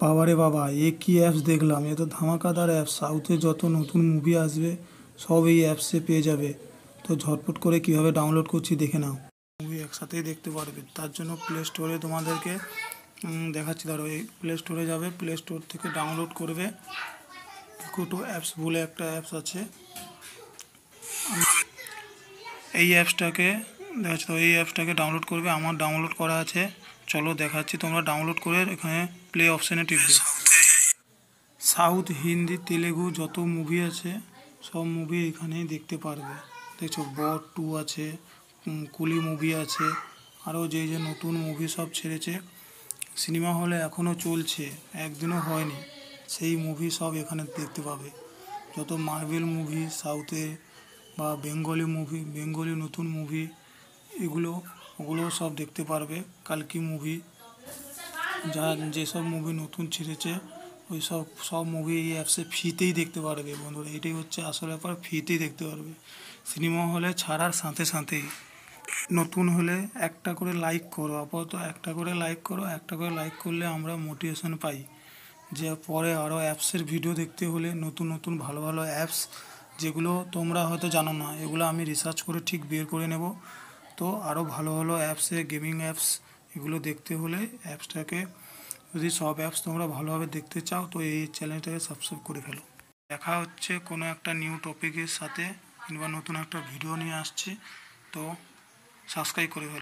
বাবারে বাবা, এ কি অ্যাপস দেখলাম! এ তো ধামাকাদার অ্যাপস। সাউথে যত নতুন মুভি আসবে সব এই অ্যাপসে পেয়ে যাবে। তো ঝটপট করে কীভাবে ডাউনলোড করছি দেখে নাও। মুভি একসাথেই দেখতে পারবে। তার জন্য প্লে স্টোরে তোমাদেরকে দেখাচ্ছি, ধরো এই প্লে স্টোরে যাবে, প্লে স্টোর থেকে ডাউনলোড করবে। কুটু অ্যাপস বলে একটা অ্যাপস আছে, এই অ্যাপসটাকে দেখাচ্ছি। তো এই অ্যাপসটাকে ডাউনলোড করবে, আমার ডাউনলোড করা আছে। চলো দেখাচ্ছি, তোমরা ডাউনলোড করে এখানে প্লে অপশানে টিপবে। সাউথ, হিন্দি, তেলেগু যত মুভি আছে সব মুভি এখানেই দেখতে পারবে। দেখছো বট 2 আছে, কুলি মুভি আছে, আরও যে নতুন মুভি সব ছেড়েছে। সিনেমা হলে এখনও চলছে, একদিনও হয়নি, সেই মুভি সব এখানে দেখতে পাবে। যত মার্ভেল মুভি সাউথের বা বেঙ্গলি নতুন মুভি, ওগুলো সব দেখতে পারবে। কালকি মুভি, যেসব মুভি নতুন ছেড়েছে ওই সব মুভি এই অ্যাপসে ফ্রিতেই দেখতে পারবে বন্ধুরা। এটাই হচ্ছে আসল ব্যাপার, ফ্রিতেই দেখতে পারবে সিনেমা হলে ছাড়ার সাথে সাথেই। নতুন হলে একটা করে লাইক করো, আপাতত একটা করে লাইক করো। একটা করে লাইক করলে আমরা মোটিভেশন পাই যে পরে আরও অ্যাপসের ভিডিও দেখতে হলে নতুন নতুন ভালো ভালো অ্যাপস যেগুলো তোমরা হয়তো জানো না, এগুলো আমি রিসার্চ করে ঠিক বের করে নেব। তো আরও ভালো ভালো অ্যাপসে গেমিং অ্যাপস এগুলো দেখতে হলে অ্যাপসটাকে, যদি সব অ্যাপস তোমরা ভালোভাবে দেখতে চাও তো এই চ্যানেলটাকে সাবস্ক্রাইব করে ফেলো। দেখা হচ্ছে কোনো একটা নিউ টপিকের সাথে, কিংবা নতুন একটা ভিডিও নিয়ে আসছি। তো সাবস্ক্রাইব করে ফেলো।